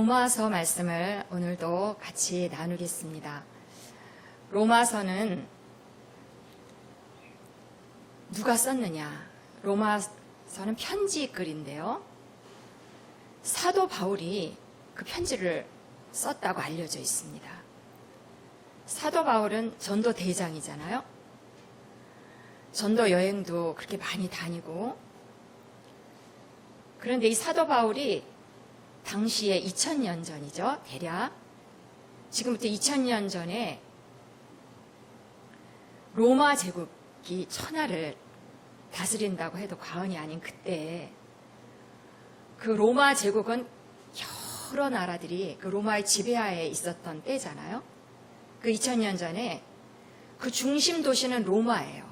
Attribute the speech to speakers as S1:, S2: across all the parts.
S1: 로마서 말씀을 오늘도 같이 나누겠습니다. 로마서는 누가 썼느냐? 로마서는 편지글인데요. 사도 바울이 그 편지를 썼다고 알려져 있습니다. 사도 바울은 전도 대장이잖아요. 전도 여행도 그렇게 많이 다니고, 그런데 이 사도 바울이 당시에 2000년 전이죠. 대략 지금부터 2000년 전에 로마 제국이 천하를 다스린다고 해도 과언이 아닌 그때, 그 로마 제국은 여러 나라들이 그 로마의 지배하에 있었던 때잖아요. 그 2000년 전에 그 중심 도시는 로마예요.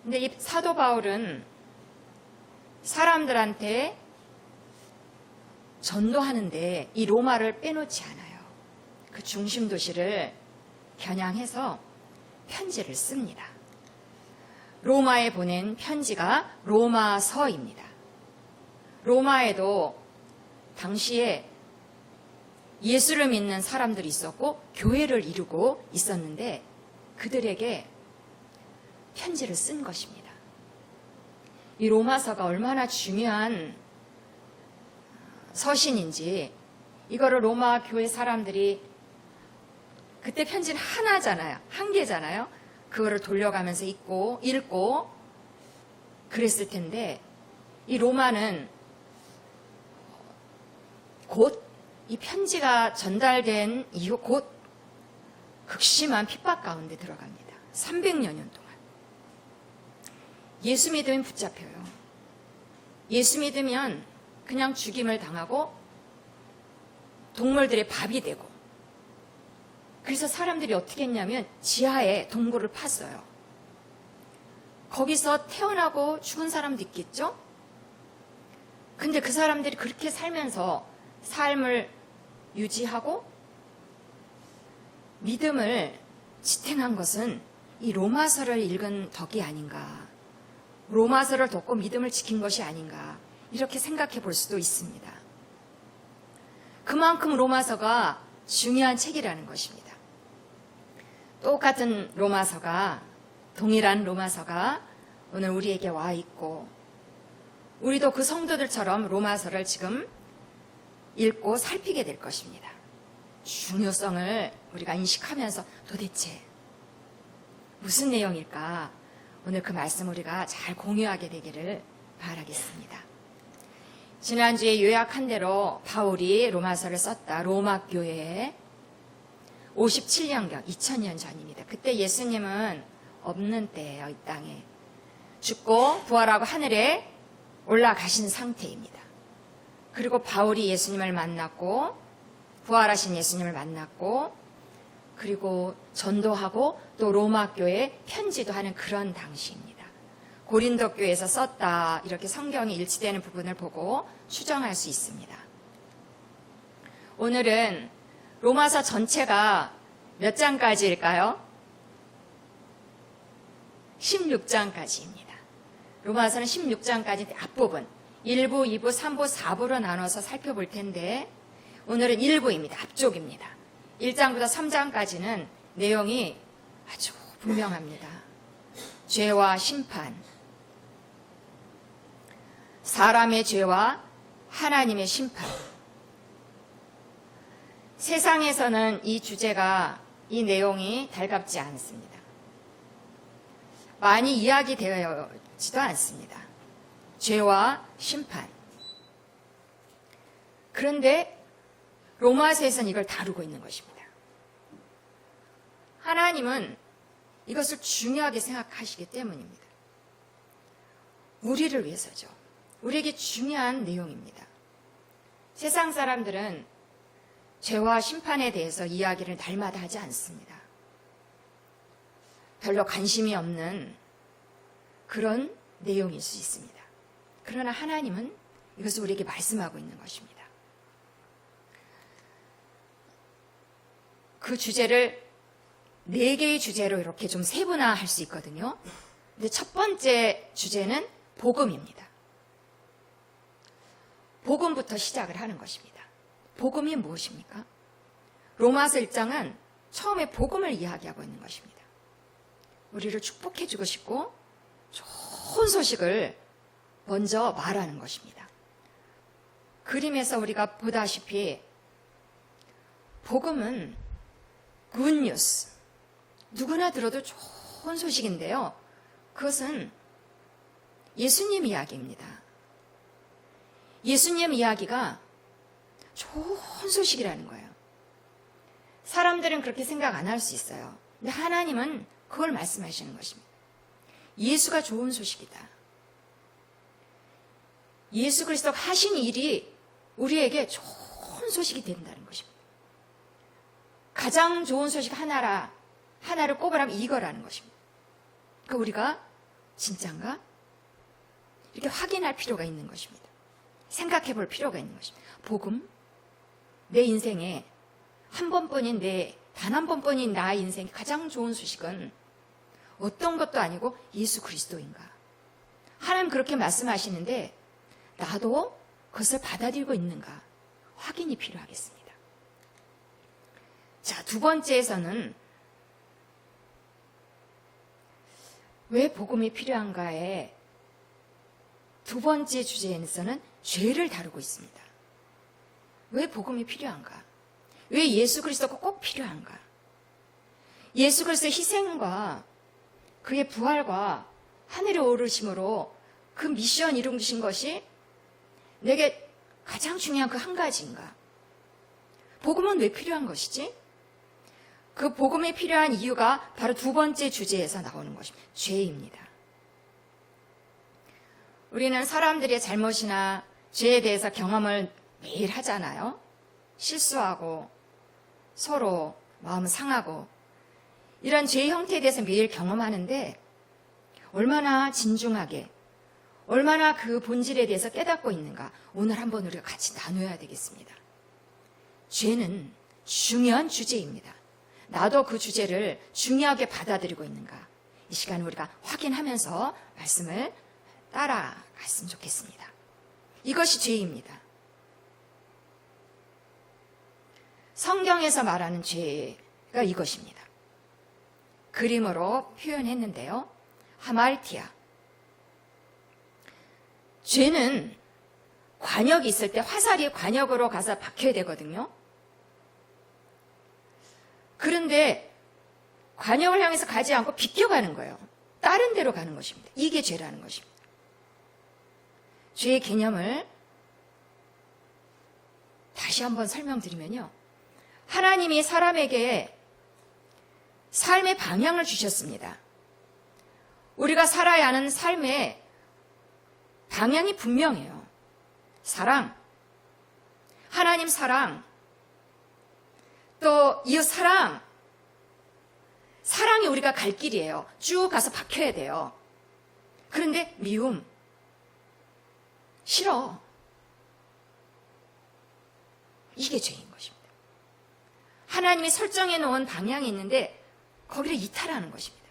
S1: 근데 이 사도 바울은 사람들한테 전도하는데 이 로마를 빼놓지 않아요. 그 중심 도시를 겨냥해서 편지를 씁니다. 로마에 보낸 편지가 로마서입니다. 로마에도 당시에 예수를 믿는 사람들이 있었고 교회를 이루고 있었는데 그들에게 편지를 쓴 것입니다. 이 로마서가 얼마나 중요한 서신인지, 이거를 로마 교회 사람들이, 그때 편지는 하나잖아요. 한 개잖아요. 그거를 돌려가면서 읽고 그랬을 텐데, 이 로마는 곧 이 편지가 전달된 이후 곧 극심한 핍박 가운데 들어갑니다. 300여년 동안. 예수 믿으면 붙잡혀요. 예수 믿으면 그냥 죽임을 당하고 동물들의 밥이 되고, 그래서 사람들이 어떻게 했냐면 지하에 동굴을 팠어요. 거기서 태어나고 죽은 사람도 있겠죠? 근데 그 사람들이 그렇게 살면서 삶을 유지하고 믿음을 지탱한 것은 이 로마서를 읽은 덕이 아닌가, 로마서를 듣고 믿음을 지킨 것이 아닌가, 이렇게 생각해 볼 수도 있습니다. 그만큼 로마서가 중요한 책이라는 것입니다. 똑같은 로마서가, 동일한 로마서가 오늘 우리에게 와 있고, 우리도 그 성도들처럼 로마서를 지금 읽고 살피게 될 것입니다. 중요성을 우리가 인식하면서 도대체 무슨 내용일까? 오늘 그 말씀 우리가 잘 공유하게 되기를 바라겠습니다. 지난주에 요약한 대로 바울이 로마서를 썼다. 로마 교회에 57년경, 2000년 전입니다. 그때 예수님은 없는 때예요. 이 땅에 죽고 부활하고 하늘에 올라가신 상태입니다. 그리고 바울이 예수님을 만났고, 부활하신 예수님을 만났고, 그리고 전도하고 또 로마 교회에 편지도 하는 그런 당시입니다. 고린도 교회에서 썼다, 이렇게 성경이 일치되는 부분을 보고 추정할 수 있습니다. 오늘은 로마서 전체가 몇 장까지일까요? 16장까지입니다. 로마서는 16장까지 앞부분, 1부, 2부, 3부, 4부로 나눠서 살펴볼 텐데, 오늘은 1부입니다. 앞쪽입니다. 1장부터 3장까지는 내용이 아주 분명합니다. 죄와 심판, 사람의 죄와 하나님의 심판. 세상에서는 이 주제가, 이 내용이 달갑지 않습니다. 많이 이야기되어지도 않습니다. 죄와 심판. 그런데 로마서에서는 이걸 다루고 있는 것입니다. 하나님은 이것을 중요하게 생각하시기 때문입니다. 우리를 위해서죠. 우리에게 중요한 내용입니다. 세상 사람들은 죄와 심판에 대해서 이야기를 날마다 하지 않습니다. 별로 관심이 없는 그런 내용일 수 있습니다. 그러나 하나님은 이것을 우리에게 말씀하고 있는 것입니다. 그 주제를 4개의 주제로 이렇게 좀 세분화할 수 있거든요. 근데 첫 번째 주제는 복음입니다. 복음부터 시작을 하는 것입니다. 복음이 무엇입니까? 로마서 1장은 처음에 복음을 이야기하고 있는 것입니다. 우리를 축복해 주고 싶고 좋은 소식을 먼저 말하는 것입니다. 그림에서 우리가 보다시피 복음은 굿뉴스, 누구나 들어도 좋은 소식인데요. 그것은 예수님 이야기입니다. 예수님 이야기가 좋은 소식이라는 거예요. 사람들은 그렇게 생각 안 할 수 있어요. 근데 하나님은 그걸 말씀하시는 것입니다. 예수가 좋은 소식이다. 예수 그리스도가 하신 일이 우리에게 좋은 소식이 된다는 것입니다. 가장 좋은 소식 하나를 꼽으라면 이거라는 것입니다. 그러니까 우리가 진짠가? 이렇게 확인할 필요가 있는 것입니다. 생각해 볼 필요가 있는 것입니다. 복음, 내 인생에 단 한 번뿐인 나의 인생의 가장 좋은 소식은 어떤 것도 아니고 예수 그리스도인가? 하나님 그렇게 말씀하시는데 나도 그것을 받아들이고 있는가? 확인이 필요하겠습니다. 자, 두 번째에서는 왜 복음이 필요한가에 두 번째 주제에서는 죄를 다루고 있습니다. 왜 복음이 필요한가? 왜 예수 그리스도가 꼭 필요한가? 예수 그리스도의 희생과 그의 부활과 하늘에 오르심으로 그 미션 이루신 것이 내게 가장 중요한 그 한 가지인가? 복음은 왜 필요한 것이지? 그 복음이 필요한 이유가 바로 두 번째 주제에서 나오는 것입니다. 죄입니다. 우리는 사람들의 잘못이나 죄에 대해서 경험을 매일 하잖아요. 실수하고 서로 마음 상하고 이런 죄의 형태에 대해서 매일 경험하는데 얼마나 진중하게 얼마나 그 본질에 대해서 깨닫고 있는가 오늘 한번 우리가 같이 나눠야 되겠습니다. 죄는 중요한 주제입니다. 나도 그 주제를 중요하게 받아들이고 있는가 이 시간에 우리가 확인하면서 말씀을 따라갔으면 좋겠습니다. 이것이 죄입니다. 성경에서 말하는 죄가 이것입니다. 그림으로 표현했는데요. 하말티아. 죄는 관역이 있을 때 화살이 관역으로 가서 박혀야 되거든요. 그런데 관역을 향해서 가지 않고 비껴가는 거예요. 다른 데로 가는 것입니다. 이게 죄라는 것입니다. 죄의 개념을 다시 한번 설명드리면요. 하나님이 사람에게 삶의 방향을 주셨습니다. 우리가 살아야 하는 삶의 방향이 분명해요. 사랑, 하나님 사랑, 또 이웃 사랑, 사랑이 우리가 갈 길이에요. 쭉 가서 박혀야 돼요. 그런데 미움, 싫어. 이게 죄인 것입니다. 하나님이 설정해 놓은 방향이 있는데 거기를 이탈하는 것입니다.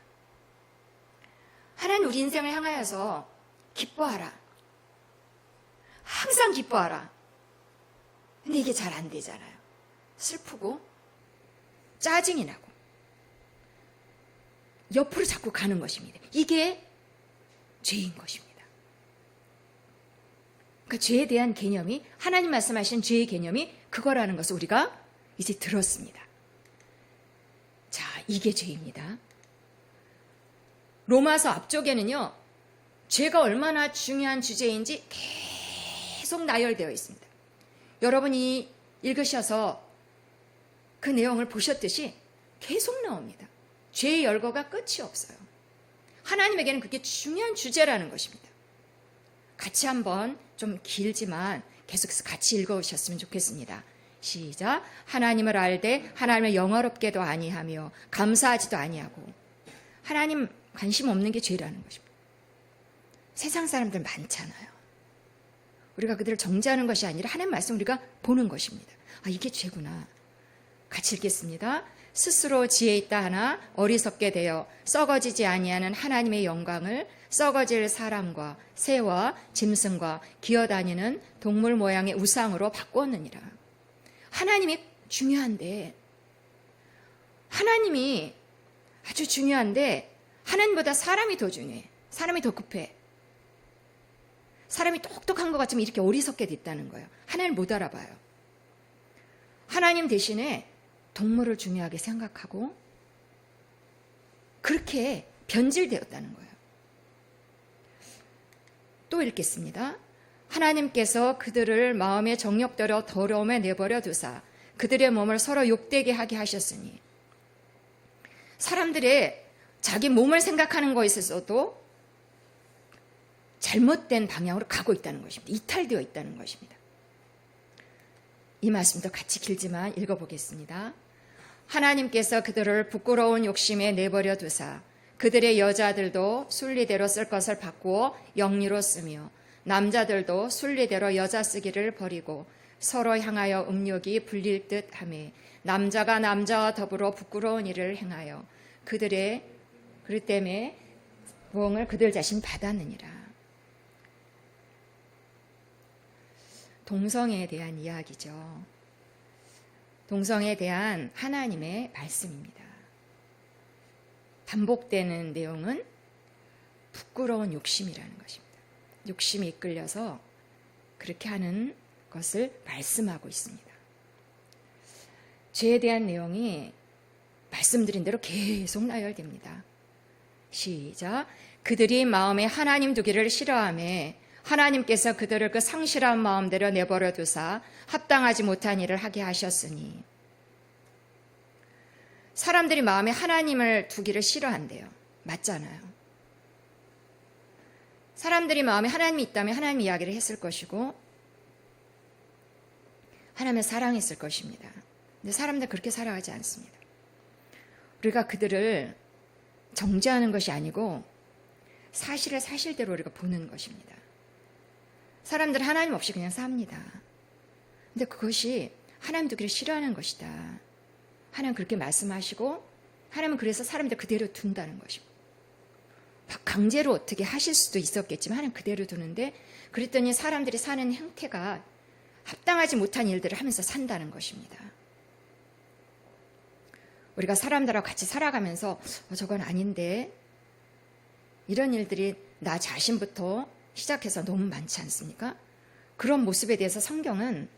S1: 하나님 우리 인생을 향하여서 기뻐하라. 항상 기뻐하라. 근데 이게 잘 안 되잖아요. 슬프고 짜증이 나고 옆으로 자꾸 가는 것입니다. 이게 죄인 것입니다. 그러니까 죄에 대한 개념이 하나님 말씀하신 죄의 개념이 그거라는 것을 우리가 이제 들었습니다. 자, 이게 죄입니다. 로마서 앞쪽에는요. 죄가 얼마나 중요한 주제인지 계속 나열되어 있습니다. 여러분이 읽으셔서 그 내용을 보셨듯이 계속 나옵니다. 죄의 열거가 끝이 없어요. 하나님에게는 그게 중요한 주제라는 것입니다. 같이 한번 좀 길지만 계속해서 같이 읽어오셨으면 좋겠습니다. 시작. 하나님을 알되 하나님을 영화롭게도 아니하며 감사하지도 아니하고. 하나님 관심 없는 게 죄라는 것입니다. 세상 사람들 많잖아요. 우리가 그들을 정죄하는 것이 아니라 하나님 말씀 우리가 보는 것입니다. 아, 이게 죄구나. 같이 읽겠습니다. 스스로 지혜 있다 하나 어리석게 되어 썩어지지 아니하는 하나님의 영광을 썩어질 사람과 새와 짐승과 기어다니는 동물 모양의 우상으로 바꾸었느니라. 하나님이 중요한데, 하나님이 아주 중요한데 하나님보다 사람이 더 중요해. 사람이 더 급해. 사람이 똑똑한 것 같지만 이렇게 어리석게 됐다는 거예요. 하나님을 못 알아봐요. 하나님 대신에 동물을 중요하게 생각하고 그렇게 변질되었다는 거예요. 또 읽겠습니다. 하나님께서 그들을 마음의 정욕대로 더러움에 내버려 두사 그들의 몸을 서로 욕되게 하게 하셨으니, 사람들의 자기 몸을 생각하는 것에 있어서도 잘못된 방향으로 가고 있다는 것입니다. 이탈되어 있다는 것입니다. 이 말씀도 같이 길지만 읽어보겠습니다. 하나님께서 그들을 부끄러운 욕심에 내버려 두사 그들의 여자들도 순리대로 쓸 것을 바꾸어 영리로 쓰며 남자들도 순리대로 여자 쓰기를 버리고 서로 향하여 음욕이 불릴 듯 하며 남자가 남자와 더불어 부끄러운 일을 행하여 그들 때문에 보응을 그들 자신 받았느니라. 동성애에 대한 이야기죠. 동성애에 대한 하나님의 말씀입니다. 반복되는 내용은 부끄러운 욕심이라는 것입니다. 욕심이 이끌려서 그렇게 하는 것을 말씀하고 있습니다. 죄에 대한 내용이 말씀드린 대로 계속 나열됩니다. 시작. 그들이 마음에 하나님 두기를 싫어하며 하나님께서 그들을 그 상실한 마음대로 내버려 두사 합당하지 못한 일을 하게 하셨으니, 사람들이 마음에 하나님을 두기를 싫어한대요. 맞잖아요. 사람들이 마음에 하나님이 있다면 하나님 이야기를 했을 것이고 하나님을 사랑했을 것입니다. 근데 사람들 그렇게 살아가지 않습니다. 우리가 그들을 정죄하는 것이 아니고 사실을 사실대로 우리가 보는 것입니다. 사람들은 하나님 없이 그냥 삽니다. 근데 그것이 하나님 두기를 싫어하는 것이다. 하나님 그렇게 말씀하시고 하나님은 그래서 사람들 그대로 둔다는 것입니다. 강제로 어떻게 하실 수도 있었겠지만 하나님 그대로 두는데, 그랬더니 사람들이 사는 형태가 합당하지 못한 일들을 하면서 산다는 것입니다. 우리가 사람들하고 같이 살아가면서 저건 아닌데, 이런 일들이 나 자신부터 시작해서 너무 많지 않습니까? 그런 모습에 대해서 성경은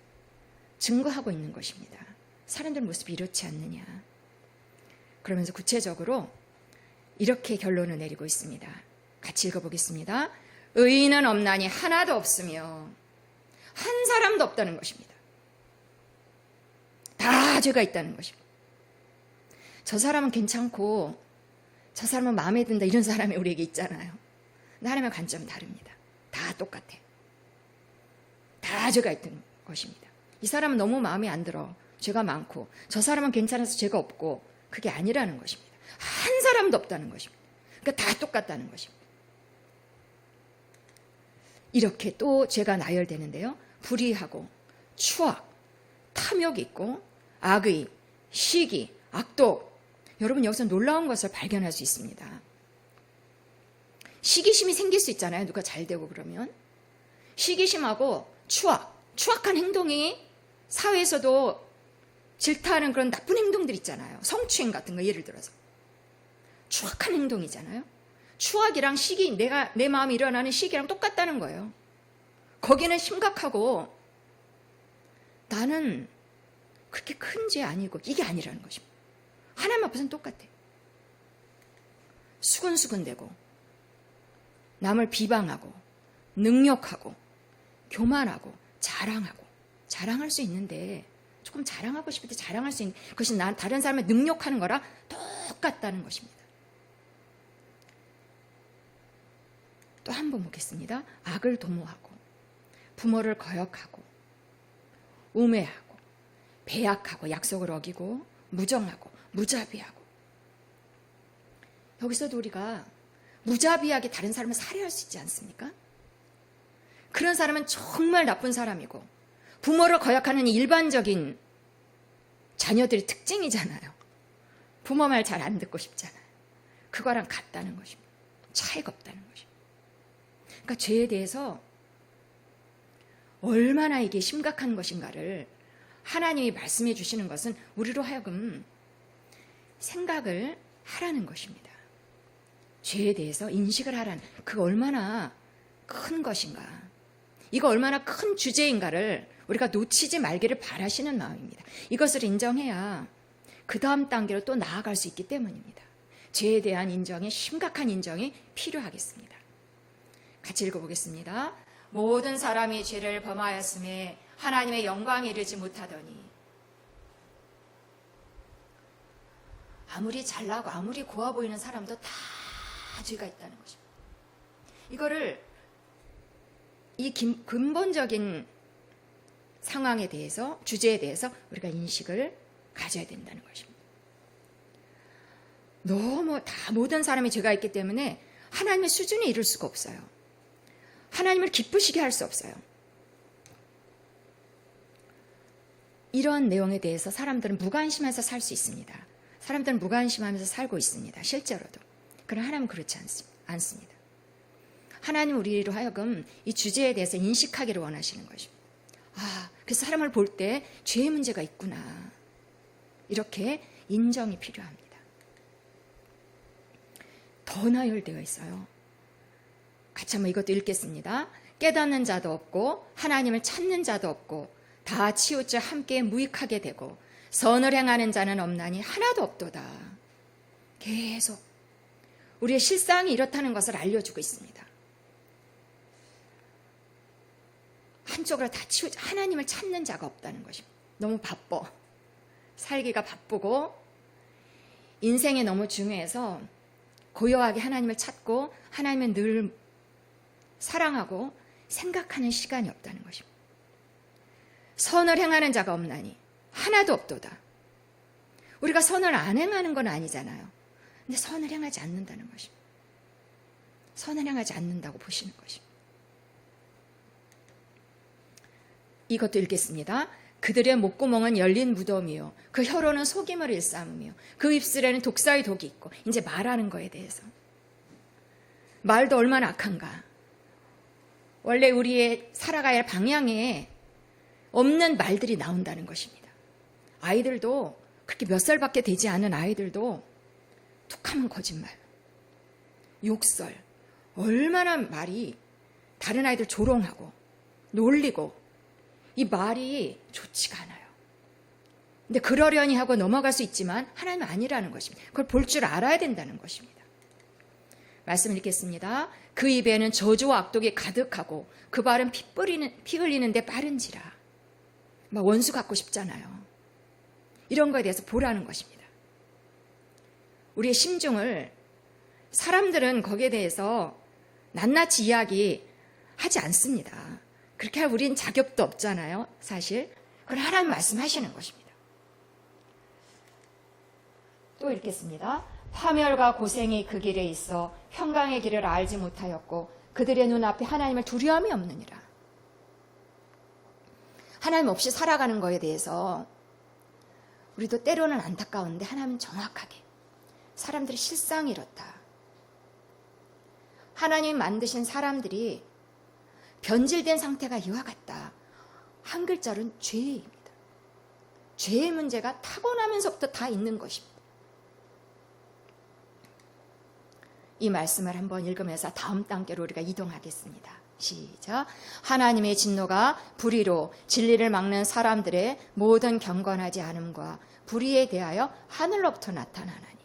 S1: 증거하고 있는 것입니다. 사람들 모습이 이렇지 않느냐. 그러면서 구체적으로 이렇게 결론을 내리고 있습니다. 같이 읽어보겠습니다. 의인은 없나니 하나도 없으며 한 사람도 없다는 것입니다. 다 죄가 있다는 것입니다. 저 사람은 괜찮고 저 사람은 마음에 든다, 이런 사람이 우리에게 있잖아요. 근데 하나님의 관점은 다릅니다. 다 똑같아. 다 죄가 있는 것입니다. 이 사람은 너무 마음에 안 들어. 죄가 많고, 저 사람은 괜찮아서 죄가 없고, 그게 아니라는 것입니다. 한 사람도 없다는 것입니다. 그러니까 다 똑같다는 것입니다. 이렇게 또 죄가 나열되는데요. 불의하고 추악, 탐욕이 있고 악의, 시기, 악독. 여러분 여기서 놀라운 것을 발견할 수 있습니다. 시기심이 생길 수 있잖아요. 누가 잘 되고 그러면. 시기심하고 추악한 행동이 사회에서도 질타하는 그런 나쁜 행동들 있잖아요. 성추행 같은 거 예를 들어서. 추악한 행동이잖아요. 추악이랑 시기, 내 마음이 일어나는 시기랑 똑같다는 거예요. 거기는 심각하고 나는 그렇게 큰 죄 아니고, 이게 아니라는 것입니다. 하나님 앞에서는 똑같아. 수근수근대고 남을 비방하고 능욕하고 교만하고 자랑할 수 있는데, 조금 자랑하고 싶을 때 자랑할 수 있는 그것이 다른 사람을 능욕하는 거랑 똑같다는 것입니다. 또 한 번 보겠습니다. 악을 도모하고 부모를 거역하고 우매하고 배약하고 약속을 어기고 무정하고 무자비하고. 여기서도 우리가 무자비하게 다른 사람을 살해할 수 있지 않습니까? 그런 사람은 정말 나쁜 사람이고, 부모를 거역하는 일반적인 자녀들의 특징이잖아요. 부모 말 잘 안 듣고 싶잖아요. 그거랑 같다는 것입니다. 차이가 없다는 것입니다. 그러니까 죄에 대해서 얼마나 이게 심각한 것인가를 하나님이 말씀해 주시는 것은 우리로 하여금 생각을 하라는 것입니다. 죄에 대해서 인식을 하라는, 그거 얼마나 큰 것인가, 이거 얼마나 큰 주제인가를 우리가 놓치지 말기를 바라시는 마음입니다. 이것을 인정해야 그 다음 단계로 또 나아갈 수 있기 때문입니다. 죄에 대한 인정이, 심각한 인정이 필요하겠습니다. 같이 읽어보겠습니다. 모든 사람이 죄를 범하였음에 하나님의 영광에 이르지 못하더니. 아무리 잘나고 아무리 고와 보이는 사람도 다 죄가 있다는 것입니다. 이거를, 이 근본적인 상황에 대해서, 주제에 대해서 우리가 인식을 가져야 된다는 것입니다. 너무 다 모든 사람이 죄가 있기 때문에 하나님의 수준에 이를 수가 없어요. 하나님을 기쁘시게 할 수 없어요. 이런 내용에 대해서 사람들은 무관심해서 살 수 있습니다. 사람들은 무관심하면서 살고 있습니다. 실제로도. 그러나 하나님은 그렇지 않습니다. 하나님 우리로 하여금 이 주제에 대해서 인식하기를 원하시는 것입니다. 그래서 사람을 볼 때 죄의 문제가 있구나, 이렇게 인정이 필요합니다. 더 나열되어 있어요. 같이 한번 이것도 읽겠습니다. 깨닫는 자도 없고 하나님을 찾는 자도 없고 다 치우쳐 함께 무익하게 되고 선을 행하는 자는 없나니 하나도 없도다. 계속 우리의 실상이 이렇다는 것을 알려주고 있습니다. 한쪽으로 다 치우쳐 하나님을 찾는 자가 없다는 것입니다. 너무 바빠. 살기가 바쁘고 인생이 너무 중요해서 고요하게 하나님을 찾고 하나님을 늘 사랑하고 생각하는 시간이 없다는 것입니다. 선을 행하는 자가 없나니 하나도 없도다. 우리가 선을 안 행하는 건 아니잖아요. 근데 선을 행하지 않는다는 것입니다. 선을 행하지 않는다고 보시는 것입니다. 이것도 읽겠습니다. 그들의 목구멍은 열린 무덤이요 그 혀로는 속임을 일삼으며 그 입술에는 독사의 독이 있고, 이제 말하는 거에 대해서 말도 얼마나 악한가. 원래 우리의 살아가야 할 방향에 없는 말들이 나온다는 것입니다. 아이들도, 그렇게 몇 살밖에 되지 않은 아이들도 툭하면 거짓말, 욕설, 얼마나 말이 다른 아이들 조롱하고 놀리고, 이 말이 좋지가 않아요. 근데 그러려니 하고 넘어갈 수 있지만 하나님은 아니라는 것입니다. 그걸 볼 줄 알아야 된다는 것입니다. 말씀 읽겠습니다. 그 입에는 저주와 악독이 가득하고 그 발은 피 흘리는데 빠른지라. 막 원수 갖고 싶잖아요. 이런 거에 대해서 보라는 것입니다. 우리의 심중을, 사람들은 거기에 대해서 낱낱이 이야기하지 않습니다. 그렇게 할 우린 자격도 없잖아요, 사실. 그걸 하나님 말씀하시는 것입니다. 또 읽겠습니다. 파멸과 고생이 그 길에 있어 평강의 길을 알지 못하였고 그들의 눈앞에 하나님을 두려움이 없느니라. 하나님 없이 살아가는 거에 대해서 우리도 때로는 안타까운데 하나님은 정확하게 사람들의 실상이 이렇다. 하나님 만드신 사람들이 변질된 상태가 이와 같다. 한 글자로는 죄입니다. 죄의 문제가 타고나면서부터 다 있는 것입니다. 이 말씀을 한번 읽으면서 다음 단계로 우리가 이동하겠습니다. 시작. 하나님의 진노가 불의로 진리를 막는 사람들의 모든 경건하지 않음과 불의에 대하여 하늘로부터 나타나나니.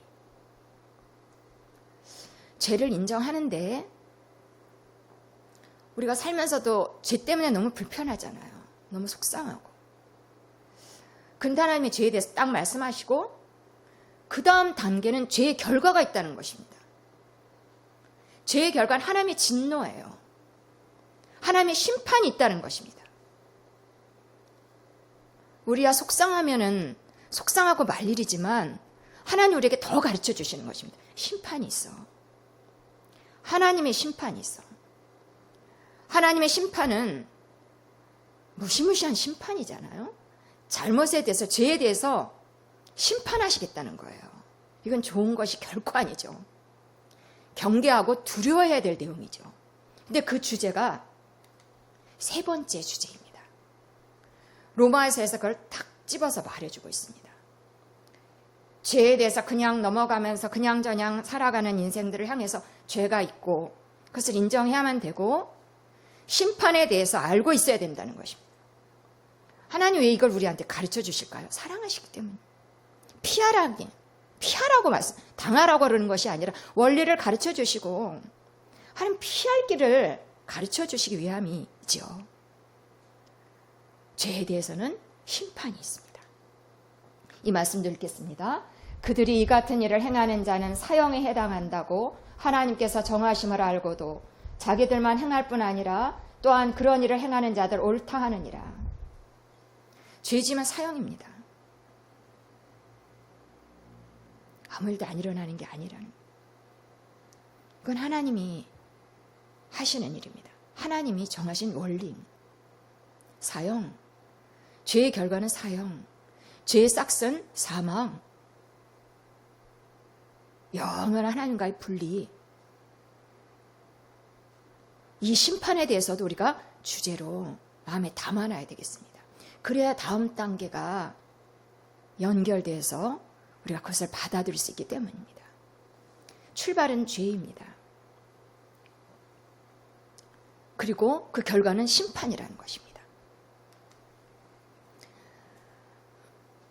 S1: 죄를 인정하는데 우리가 살면서도 죄 때문에 너무 불편하잖아요. 너무 속상하고. 근데 하나님이 죄에 대해서 딱 말씀하시고 그 다음 단계는 죄의 결과가 있다는 것입니다. 죄의 결과는 하나님의 진노예요. 하나님의 심판이 있다는 것입니다. 우리야 속상하면은 속상하고 말 일이지만 하나님 우리에게 더 가르쳐 주시는 것입니다. 심판이 있어. 하나님의 심판이 있어. 하나님의 심판은 무시무시한 심판이잖아요. 잘못에 대해서, 죄에 대해서 심판하시겠다는 거예요. 이건 좋은 것이 결코 아니죠. 경계하고 두려워해야 될 내용이죠. 근데 그 주제가 세 번째 주제입니다. 로마서에서 그걸 딱 집어서 말해주고 있습니다. 죄에 대해서 그냥 넘어가면서 그냥저냥 살아가는 인생들을 향해서 죄가 있고 그것을 인정해야만 되고 심판에 대해서 알고 있어야 된다는 것입니다. 하나님 왜 이걸 우리한테 가르쳐 주실까요? 사랑하시기 때문에. 피하라고 당하라고 그러는 것이 아니라 원리를 가르쳐 주시고 하나님 피할 길을 가르쳐 주시기 위함이죠. 죄에 대해서는 심판이 있습니다. 이 말씀도 읽겠습니다. 그들이 이 같은 일을 행하는 자는 사형에 해당한다고 하나님께서 정하심을 알고도 자기들만 행할 뿐 아니라 또한 그런 일을 행하는 자들 옳다 하느니라. 죄지만 사형입니다. 아무 일도 안 일어나는 게 아니라는. 그건 하나님이 하시는 일입니다. 하나님이 정하신 원리입니다. 사형. 죄의 결과는 사형. 죄의 싹은 사망. 영원한 하나님과의 분리. 이 심판에 대해서도 우리가 주제로 마음에 담아놔야 되겠습니다. 그래야 다음 단계가 연결돼서 우리가 그것을 받아들일 수 있기 때문입니다. 출발은 죄입니다. 그리고 그 결과는 심판이라는 것입니다.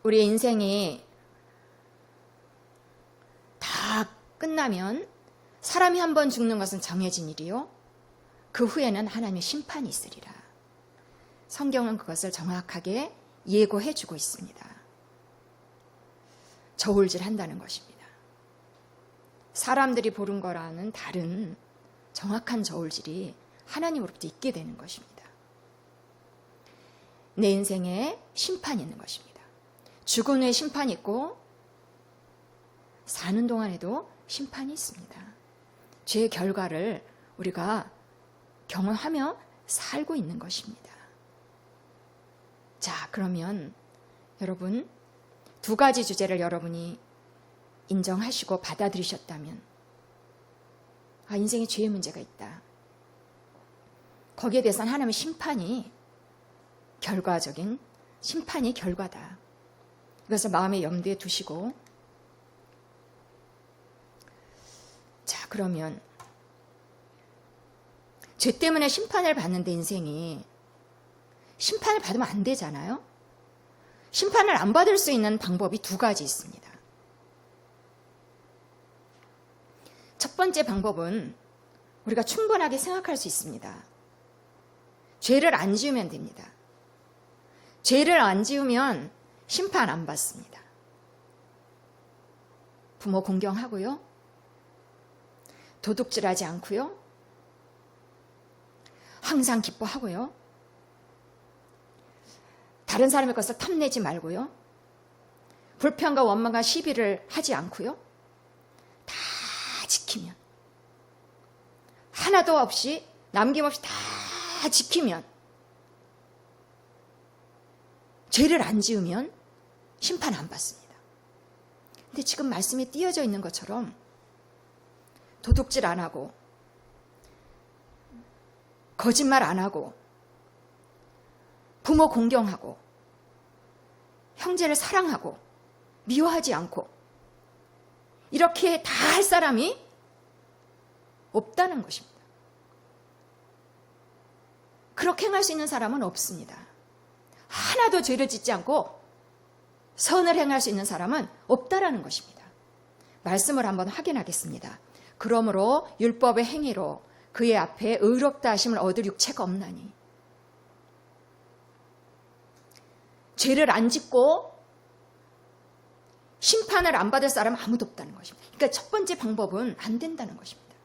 S1: 우리의 인생이 다 끝나면 사람이 한 번 죽는 것은 정해진 일이요. 그 후에는 하나님의 심판이 있으리라. 성경은 그것을 정확하게 예고해 주고 있습니다. 저울질 한다는 것입니다. 사람들이 보는 거라는 다른 정확한 저울질이 하나님으로부터 있게 되는 것입니다. 내 인생에 심판이 있는 것입니다. 죽은 후에 심판이 있고 사는 동안에도 심판이 있습니다. 죄의 결과를 우리가 경험하며 살고 있는 것입니다. 자, 그러면 여러분 두 가지 주제를 여러분이 인정하시고 받아들이셨다면 인생에 죄의 문제가 있다. 거기에 대해서는 하나님의 심판이 결과적인 심판이 결과다. 이것을 마음의 염두에 두시고 자, 그러면 죄 때문에 심판을 받는데 인생이 심판을 받으면 안 되잖아요. 심판을 안 받을 수 있는 방법이 두 가지 있습니다. 첫 번째 방법은 우리가 충분하게 생각할 수 있습니다. 죄를 안 지으면 됩니다. 죄를 안 지으면 심판 안 받습니다. 부모 공경하고요. 도둑질하지 않고요. 항상 기뻐하고요. 다른 사람의 것을 탐내지 말고요. 불평과 원망과 시비를 하지 않고요. 다 지키면 하나도 없이 남김없이 다 지키면 죄를 안 지으면 심판 안 받습니다. 근데 지금 말씀에 띄어져 있는 것처럼 도둑질 안 하고 거짓말 안 하고 부모 공경하고 형제를 사랑하고 미워하지 않고 이렇게 다 할 사람이 없다는 것입니다. 그렇게 행할 수 있는 사람은 없습니다. 하나도 죄를 짓지 않고 선을 행할 수 있는 사람은 없다라는 것입니다. 말씀을 한번 확인하겠습니다. 그러므로 율법의 행위로 그의 앞에 의롭다 하심을 얻을 육체가 없나니. 죄를 안 짓고 심판을 안 받을 사람은 아무도 없다는 것입니다. 그러니까 첫 번째 방법은 안 된다는 것입니다.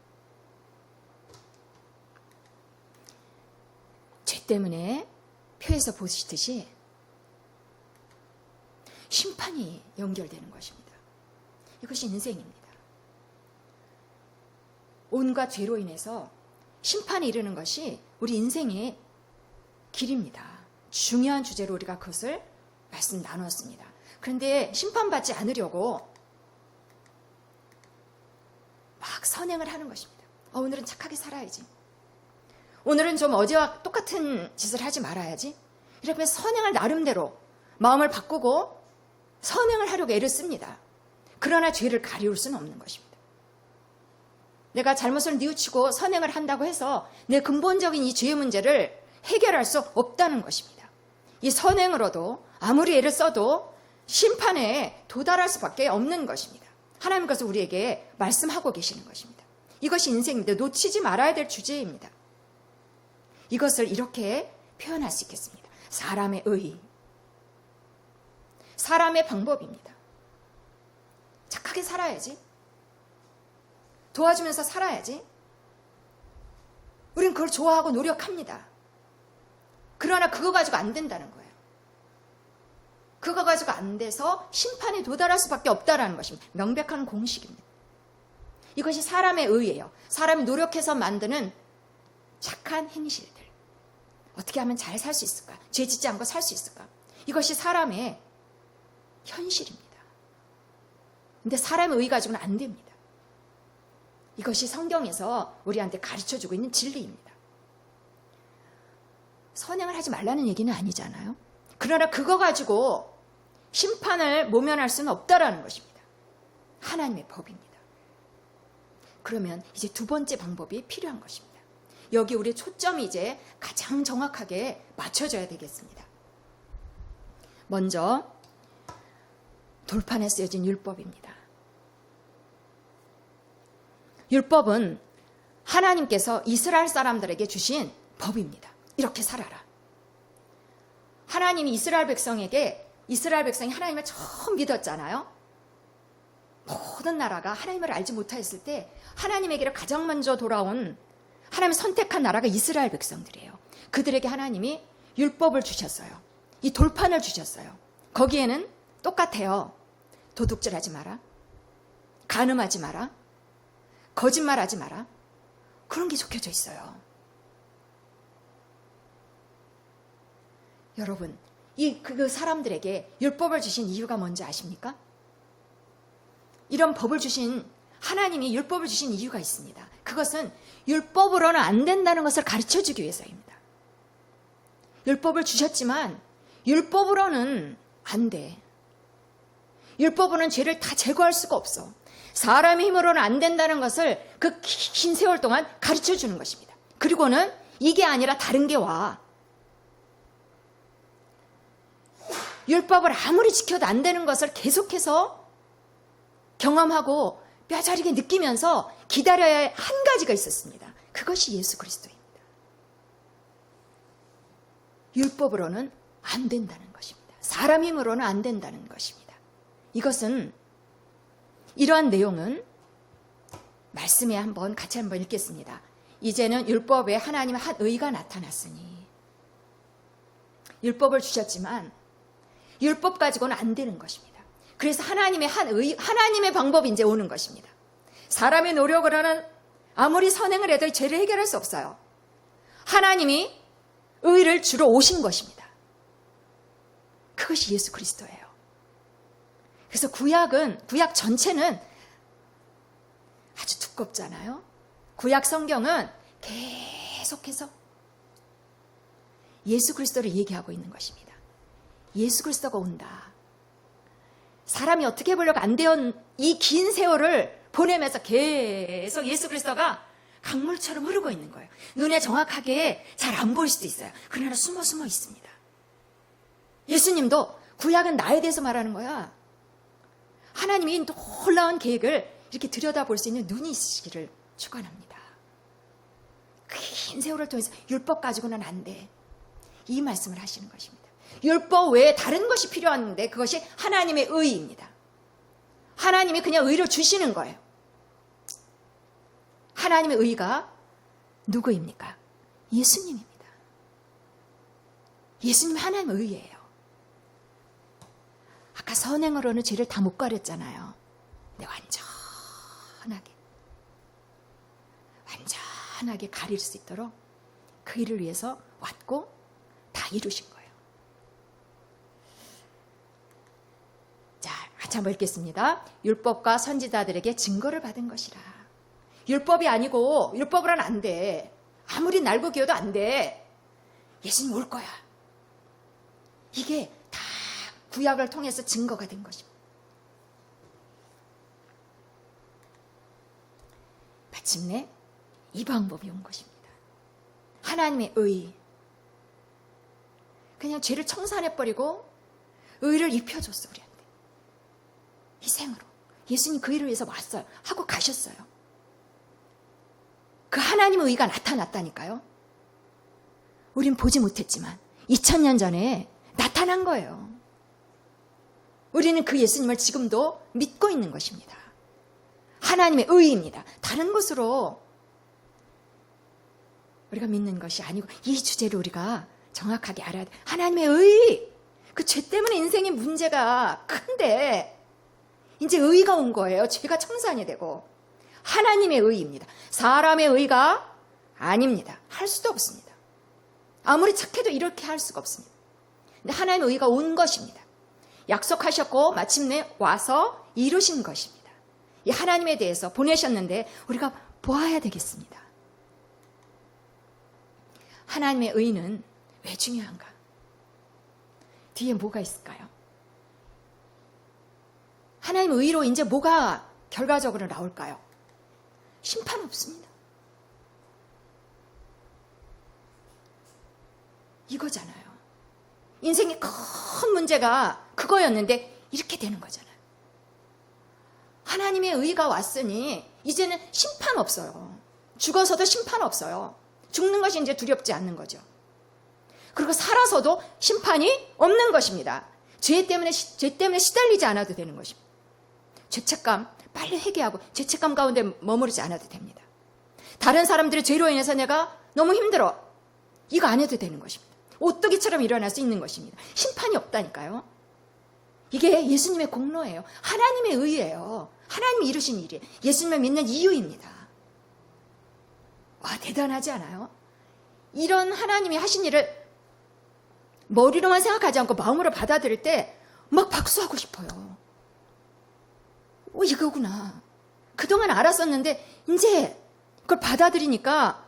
S1: 죄 때문에 표에서 보시듯이 심판이 연결되는 것입니다. 이것이 인생입니다. 온갖 죄로 인해서 심판에 이르는 것이 우리 인생의 길입니다. 중요한 주제로 우리가 그것을 말씀 나눴습니다. 그런데 심판받지 않으려고 막 선행을 하는 것입니다. 오늘은 착하게 살아야지. 오늘은 좀 어제와 똑같은 짓을 하지 말아야지. 이렇게 선행을 나름대로 마음을 바꾸고 선행을 하려고 애를 씁니다. 그러나 죄를 가리울 수는 없는 것입니다. 내가 잘못을 뉘우치고 선행을 한다고 해서 내 근본적인 이 죄의 문제를 해결할 수 없다는 것입니다. 이 선행으로도 아무리 애를 써도 심판에 도달할 수밖에 없는 것입니다. 하나님께서 우리에게 말씀하고 계시는 것입니다. 이것이 인생입니다. 놓치지 말아야 될 주제입니다. 이것을 이렇게 표현할 수 있겠습니다. 사람의 의, 사람의 방법입니다. 착하게 살아야지. 도와주면서 살아야지. 우린 그걸 좋아하고 노력합니다. 그러나 그거 가지고 안 된다는 거예요. 그거 가지고 안 돼서 심판에 도달할 수밖에 없다는 것입니다. 명백한 공식입니다. 이것이 사람의 의예요. 사람이 노력해서 만드는 착한 행실들. 어떻게 하면 잘 살 수 있을까? 죄 짓지 않고 살 수 있을까? 이것이 사람의 현실입니다. 근데 사람의 의 가지고는 안 됩니다. 이것이 성경에서 우리한테 가르쳐주고 있는 진리입니다. 선행을 하지 말라는 얘기는 아니잖아요. 그러나 그거 가지고 심판을 모면할 수는 없다라는 것입니다. 하나님의 법입니다. 그러면 이제 두 번째 방법이 필요한 것입니다. 여기 우리의 초점이 이제 가장 정확하게 맞춰져야 되겠습니다. 먼저 돌판에 쓰여진 율법입니다. 율법은 하나님께서 이스라엘 사람들에게 주신 법입니다. 이렇게 살아라. 하나님이 이스라엘 백성이 하나님을 처음 믿었잖아요. 모든 나라가 하나님을 알지 못하였을 때 하나님에게로 가장 먼저 돌아온 하나님이 선택한 나라가 이스라엘 백성들이에요. 그들에게 하나님이 율법을 주셨어요. 이 돌판을 주셨어요. 거기에는 똑같아요. 도둑질하지 마라. 간음하지 마라. 거짓말하지 마라. 그런 게 적혀져 있어요. 여러분, 그 사람들에게 율법을 주신 이유가 뭔지 아십니까? 이런 법을 주신 하나님이 율법을 주신 이유가 있습니다. 그것은 율법으로는 안 된다는 것을 가르쳐주기 위해서입니다. 율법을 주셨지만 율법으로는 안 돼. 율법으로는 죄를 다 제거할 수가 없어. 사람의 힘으로는 안 된다는 것을 그 긴 세월 동안 가르쳐주는 것입니다. 그리고는 이게 아니라 다른 게 와. 율법을 아무리 지켜도 안 되는 것을 계속해서 경험하고 뼈저리게 느끼면서 기다려야 할 한 가지가 있었습니다. 그것이 예수 그리스도입니다. 율법으로는 안 된다는 것입니다. 사람 힘으로는 안 된다는 것입니다. 이것은 이러한 내용은 말씀에 같이 한번 읽겠습니다. 이제는 율법에 하나님의 한 의가 나타났으니 율법을 주셨지만 율법 가지고는 안 되는 것입니다. 그래서 하나님의 한 의, 하나님의 방법이 이제 오는 것입니다. 사람의 노력으로는 아무리 선행을 해도 죄를 해결할 수 없어요. 하나님이 의를 주러 오신 것입니다. 그것이 예수 그리스도예요. 그래서 구약 전체는 아주 두껍잖아요. 구약 성경은 계속해서 예수 그리스도를 얘기하고 있는 것입니다. 예수 그리스도가 온다. 사람이 어떻게 해보려고 안 되었 이 긴 세월을 보내면서 계속 예수 그리스도가 강물처럼 흐르고 있는 거예요. 눈에 정확하게 잘 안 보일 수도 있어요. 그러나 숨어 있습니다. 예수님도 구약은 나에 대해서 말하는 거야. 하나님이 놀라운 계획을 이렇게 들여다볼 수 있는 눈이 있으시기를 축원합니다. 긴 세월을 통해서 율법 가지고는 안 돼. 이 말씀을 하시는 것입니다. 율법 외에 다른 것이 필요한데 그것이 하나님의 의입니다. 하나님이 그냥 의를 주시는 거예요. 하나님의 의가 누구입니까? 예수님입니다. 예수님이 하나님의 의예요. 아까 선행으로는 죄를 다 못 가렸잖아요. 근데 완전하게 가릴 수 있도록 그 일을 위해서 왔고 다 이루신 거예요. 자, 같이 한번 읽겠습니다. 율법과 선지자들에게 증거를 받은 것이라. 율법이 아니고 율법으로는 안 돼. 아무리 날고 기어도 안 돼. 예수님 올 거야. 이게 다 구약을 통해서 증거가 된 것입니다. 마침내 이 방법이 온 것입니다. 하나님의 의. 그냥 죄를 청산해버리고 의를 입혀줬어, 우리한테. 희생으로. 예수님 그 일을 위해서 왔어요. 하고 가셨어요. 그 하나님의 의가 나타났다니까요. 우린 보지 못했지만 2000년 전에 나타난 거예요. 우리는 그 예수님을 지금도 믿고 있는 것입니다. 하나님의 의입니다. 다른 것으로 우리가 믿는 것이 아니고 이 주제를 우리가 정확하게 알아야 돼. 하나님의 의. 그 죄 때문에 인생의 문제가 큰데 이제 의가 온 거예요. 죄가 청산이 되고. 하나님의 의입니다. 사람의 의가 아닙니다. 할 수도 없습니다. 아무리 착해도 이렇게 할 수가 없습니다. 근데 하나님의 의가 온 것입니다. 약속하셨고 마침내 와서 이루신 것입니다. 이 하나님에 대해서 보내셨는데 우리가 보아야 되겠습니다. 하나님의 의는 왜 중요한가? 뒤에 뭐가 있을까요? 하나님의 의로 이제 뭐가 결과적으로 나올까요? 심판 없습니다. 이거잖아요. 인생의 큰 문제가 그거였는데 이렇게 되는 거잖아요. 하나님의 의가 왔으니 이제는 심판 없어요. 죽어서도 심판 없어요. 죽는 것이 이제 두렵지 않는 거죠. 그리고 살아서도 심판이 없는 것입니다. 죄 때문에 시달리지 않아도 되는 것입니다. 죄책감 빨리 회개하고 죄책감 가운데 머무르지 않아도 됩니다. 다른 사람들의 죄로 인해서 내가 너무 힘들어. 이거 안 해도 되는 것입니다. 오뚜기처럼 일어날 수 있는 것입니다. 심판이 없다니까요. 이게 예수님의 공로예요. 하나님의 의예요. 하나님이 이루신 일이에요. 예수님을 믿는 이유입니다. 와, 대단하지 않아요? 이런 하나님이 하신 일을 머리로만 생각하지 않고 마음으로 받아들일 때 막 박수하고 싶어요. 이거구나. 그동안 알았었는데 이제 그걸 받아들이니까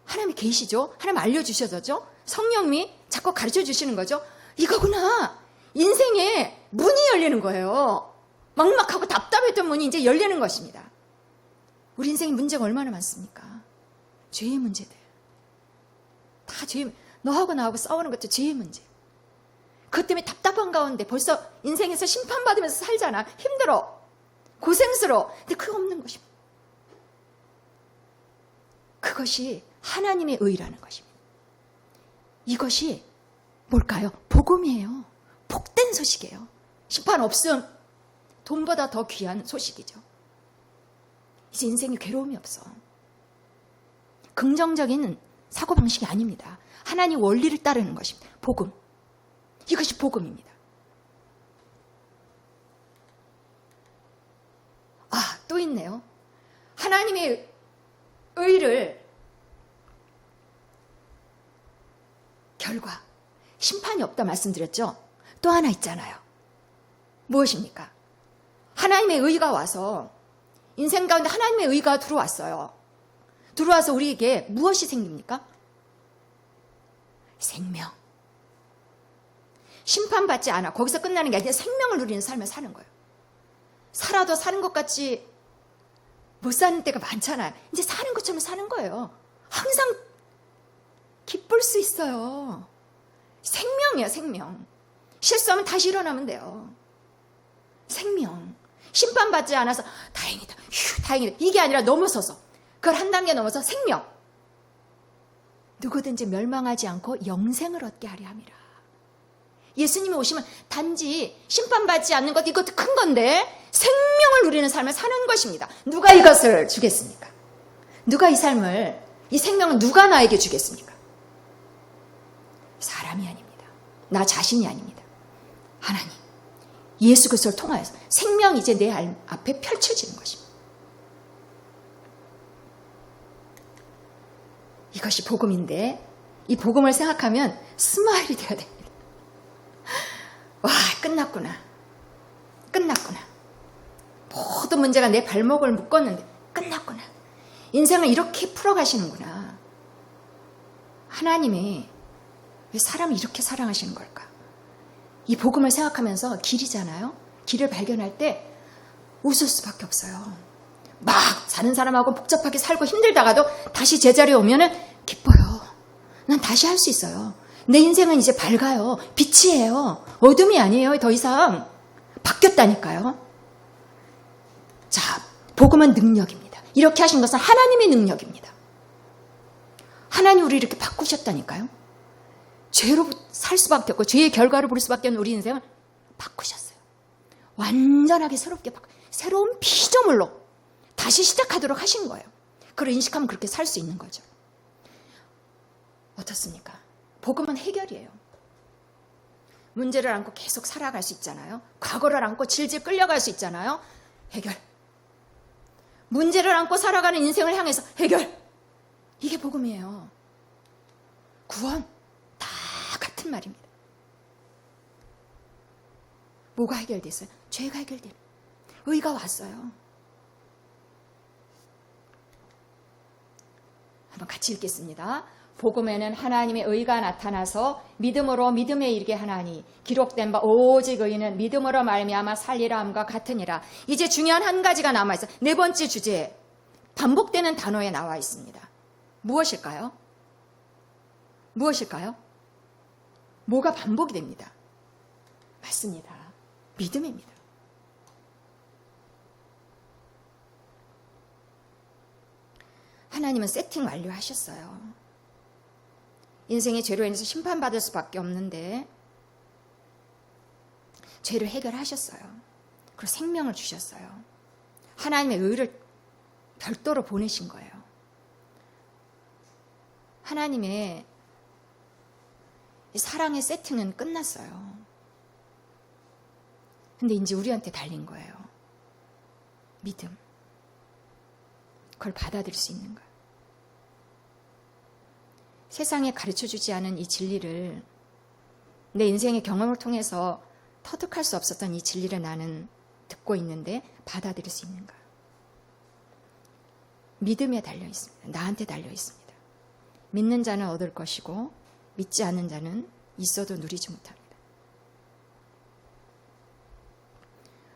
S1: 하나님이 계시죠? 하나님 알려주셔서죠? 성령님이 자꾸 가르쳐 주시는 거죠? 이거구나. 인생에 문이 열리는 거예요. 막막하고 답답했던 문이 이제 열리는 것입니다. 우리 인생의 문제가 얼마나 많습니까? 죄의 문제들. 다 죄의, 너하고 나하고 싸우는 것도 죄의 문제. 그것 때문에 답답한 가운데 벌써 인생에서 심판받으면서 살잖아. 힘들어. 고생스러워. 근데 그거 없는 것입니다. 그것이 하나님의 의라는 것입니다. 이것이 뭘까요? 복음이에요. 복된 소식이에요. 심판 없음. 돈보다 더 귀한 소식이죠. 이제 인생에 괴로움이 없어. 긍정적인 사고방식이 아닙니다. 하나님 원리를 따르는 것입니다. 복음. 이것이 복음입니다. 또 있네요. 하나님의 의를 결과, 심판이 없다 말씀드렸죠? 또 하나 있잖아요. 무엇입니까? 하나님의 의가 와서 인생 가운데 하나님의 의가 들어왔어요. 들어와서 우리에게 무엇이 생깁니까? 생명. 심판받지 않아. 거기서 끝나는 게 아니라 생명을 누리는 삶을 사는 거예요. 살아도 사는 것 같이 못 사는 때가 많잖아요. 이제 사는 것처럼 사는 거예요. 항상 기쁠 수 있어요. 생명이에요, 생명. 실수하면 다시 일어나면 돼요. 생명. 심판받지 않아서 다행이다. 휴, 다행이다. 이게 아니라 넘어서서 그걸 한 단계 넘어서 생명. 누구든지 멸망하지 않고 영생을 얻게 하려 함이라. 예수님이 오시면 단지 심판받지 않는 것, 이것도 큰 건데 생명을 누리는 삶을 사는 것입니다. 누가 이것을 주겠습니까? 누가 이 삶을, 이 생명을 누가 나에게 주겠습니까? 사람이 아닙니다. 나 자신이 아닙니다. 하나님, 예수 그리스도를 통하여서 생명이 이제 내 앞에 펼쳐지는 것입니다. 이것이 복음인데 이 복음을 생각하면 스마일이 되어야 됩니다. 와, 끝났구나. 끝났구나. 모든 문제가 내 발목을 묶었는데 끝났구나. 인생을 이렇게 풀어가시는구나. 하나님이 왜 사람을 이렇게 사랑하시는 걸까? 이 복음을 생각하면서 길이잖아요. 길을 발견할 때 웃을 수밖에 없어요. 막 사는 사람하고 복잡하게 살고 힘들다가도 다시 제자리에 오면은 기뻐요. 난 다시 할 수 있어요. 내 인생은 이제 밝아요. 빛이에요. 어둠이 아니에요. 더 이상 바뀌었다니까요. 자, 복음은 능력입니다. 이렇게 하신 것은 하나님의 능력입니다. 하나님 우리 이렇게 바꾸셨다니까요. 죄로 살 수밖에 없고 죄의 결과로 부를 수밖에 없는 우리 인생을 바꾸셨어요. 완전하게 새롭게 새로운 피조물로 다시 시작하도록 하신 거예요. 그걸 인식하면 그렇게 살 수 있는 거죠. 어떻습니까? 복음은 해결이에요. 문제를 안고 계속 살아갈 수 있잖아요. 과거를 안고 질질 끌려갈 수 있잖아요. 해결. 문제를 안고 살아가는 인생을 향해서 해결. 이게 복음이에요. 구원. 다 같은 말입니다. 뭐가 해결됐어요? 죄가 해결돼요. 의가 왔어요. 한번 같이 읽겠습니다. 복음에는 하나님의 의가 나타나서 믿음으로 믿음에 이르게 하나니 기록된 바 오직 의인은 믿음으로 말미암아 살리라 함과 같으니라. 이제 중요한 한 가지가 남아있어요. 네 번째 주제에 반복되는 단어에 나와 있습니다. 무엇일까요? 무엇일까요? 뭐가 반복이 됩니다. 맞습니다. 믿음입니다. 하나님은 세팅 완료하셨어요. 인생의 죄로 인해서 심판받을 수밖에 없는데 죄를 해결하셨어요. 그리고 생명을 주셨어요. 하나님의 의를 별도로 보내신 거예요. 하나님의 사랑의 세팅은 끝났어요. 근데 이제 우리한테 달린 거예요. 믿음. 그걸 받아들일 수 있는 거예요. 세상에 가르쳐주지 않은 이 진리를 내 인생의 경험을 통해서 터득할 수 없었던 이 진리를 나는 듣고 있는데 받아들일 수 있는가? 믿음에 달려 있습니다. 나한테 달려 있습니다. 믿는 자는 얻을 것이고 믿지 않는 자는 있어도 누리지 못합니다.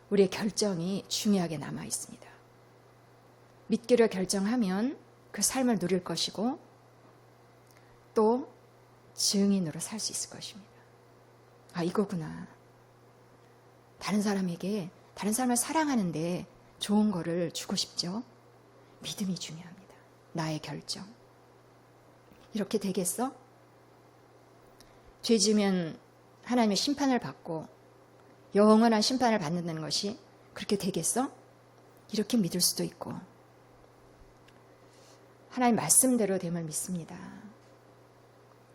S1: 우리의 결정이 중요하게 남아 있습니다. 믿기로 결정하면 그 삶을 누릴 것이고 또 증인으로 살 수 있을 것입니다. 아, 이거구나. 다른 사람에게, 다른 사람을 사랑하는데 좋은 거를 주고 싶죠? 믿음이 중요합니다. 나의 결정. 이렇게 되겠어? 죄 지으면 하나님의 심판을 받고 영원한 심판을 받는다는 것이 그렇게 되겠어? 이렇게 믿을 수도 있고 하나님 말씀대로 됨을 믿습니다.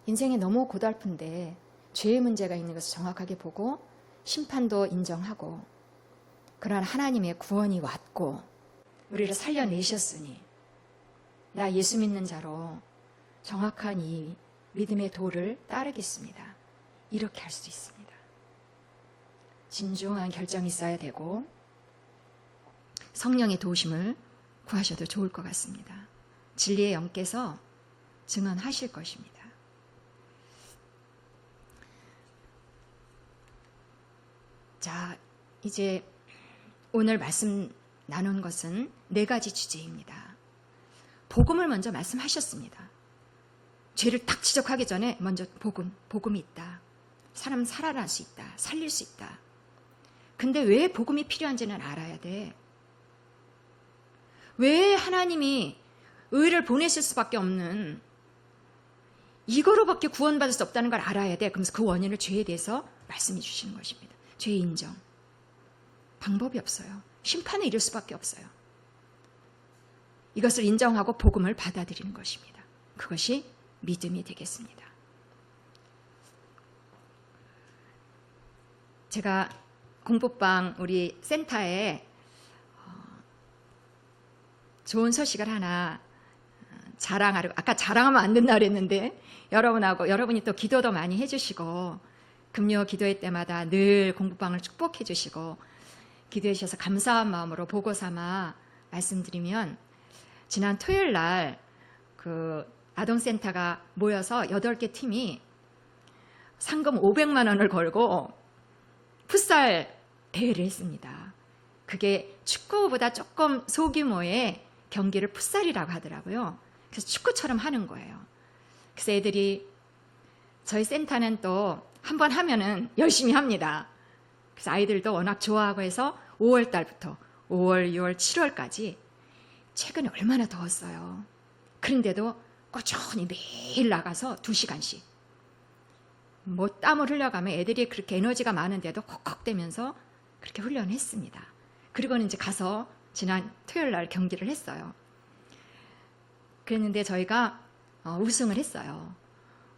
S1: 인생이 너무 고달픈데 죄의 문제가 있는 것을 정확하게 보고 심판도 인정하고 그러나 하나님의 구원이 왔고 우리를 살려내셨으니 나 예수 믿는 자로 정확한 이 믿음의 도를 따르겠습니다. 이렇게 할 수 있습니다. 진중한 결정이 있어야 되고 성령의 도우심을 구하셔도 좋을 것 같습니다. 진리의 영께서 증언하실 것입니다. 자, 이제 오늘 말씀 나눈 것은 4가지 주제입니다. 복음을 먼저 말씀하셨습니다. 죄를 딱 지적하기 전에 먼저 복음이 있다. 사람은 살아날 수 있다. 살릴 수 있다. 근데 왜 복음이 필요한지는 알아야 돼. 왜 하나님이 의를 보내실 수밖에 없는 이거로밖에 구원받을 수 없다는 걸 알아야 돼. 그러면서 그 원인을 죄에 대해서 말씀해 주시는 것입니다. 죄의 인정. 방법이 없어요. 심판에 이를 수밖에 없어요. 이것을 인정하고 복음을 받아들이는 것입니다. 그것이 믿음이 되겠습니다. 제가 공부방 우리 센터에 좋은 소식을 하나 자랑하려고, 아까 자랑하면 안 된다 그랬는데 여러분이 또 기도도 많이 해주시고 금요 기도회 때마다 늘 공부방을 축복해 주시고 기도해 주셔서 감사한 마음으로 보고 삼아 말씀드리면 지난 토요일 날 그 아동센터가 모여서 8개 팀이 상금 500만 원을 걸고 풋살 대회를 했습니다. 그게 축구보다 조금 소규모의 경기를 풋살이라고 하더라고요. 그래서 축구처럼 하는 거예요. 그래서 애들이 저희 센터는 또 한 번 하면은 열심히 합니다. 그래서 아이들도 워낙 좋아하고 해서 5월 달부터 5월, 6월, 7월까지 최근에 얼마나 더웠어요. 그런데도 꾸준히 매일 나가서 2시간씩. 뭐 땀을 흘려가면 애들이 그렇게 에너지가 많은데도 kokkok대면서 그렇게 훈련했습니다. 그리고는 이제 가서 지난 토요일 날 경기를 했어요. 그랬는데 저희가 우승을 했어요.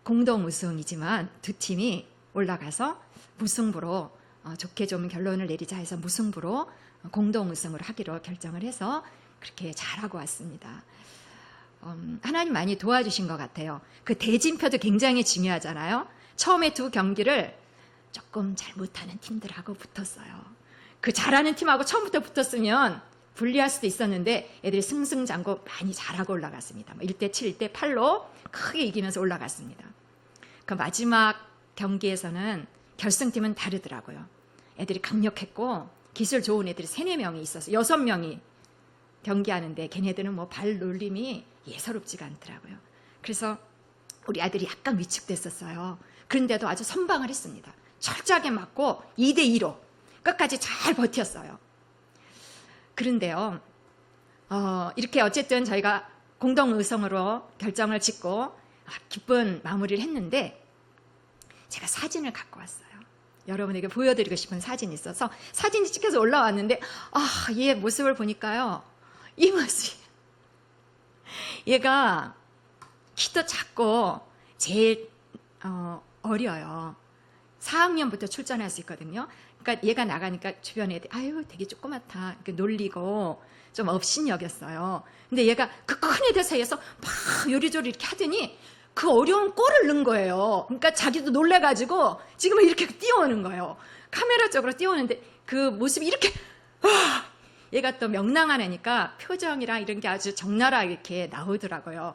S1: 공동 우승이지만 두 팀이 올라가서 무승부로 좋게 좀 결론을 내리자 해서 무승부로 공동 우승을 하기로 결정을 해서 그렇게 잘하고 왔습니다. 하나님 많이 도와주신 것 같아요. 그 대진표도 굉장히 중요하잖아요. 처음에 두 경기를 조금 잘 못하는 팀들하고 붙었어요. 그 잘하는 팀하고 처음부터 붙었으면 불리할 수도 있었는데 애들이 승승장구 많이 잘하고 올라갔습니다. 1대 7, 1대 8로 크게 이기면서 올라갔습니다. 그 마지막 경기에서는 결승팀은 다르더라고요. 애들이 강력했고 기술 좋은 애들이 3, 4명이 있어서 6명이 경기하는데 걔네들은 뭐 발 놀림이 예사롭지가 않더라고요. 그래서 우리 아들이 약간 위축됐었어요. 그런데도 아주 선방을 했습니다. 철저하게 맞고 2대 2로 끝까지 잘 버텼어요. 그런데요, 이렇게 어쨌든 저희가 공동 우승으로 결정을 짓고 기쁜 마무리를 했는데 제가 사진을 갖고 왔어요. 여러분에게 보여드리고 싶은 사진이 있어서 사진이 찍혀서 올라왔는데 얘 모습을 보니까요, 이 모습이 얘가 키도 작고 제일 어려요. 4학년부터 출전할 수 있거든요. 그러니까 얘가 나가니까 주변에 애들이 아유 되게 조그맣다 이렇게 놀리고 좀 업신여겼어요. 근데 얘가 그 큰 애들 사이에서 막 요리조리 이렇게 하더니 그 어려운 골을 넣은 거예요. 그러니까 자기도 놀래가지고 지금은 이렇게 뛰어오는 거예요. 카메라 쪽으로 뛰어오는데 그 모습이 이렇게 얘가 또 명랑한 애니까 표정이랑 이런 게 아주 적나라하게 이렇게 나오더라고요.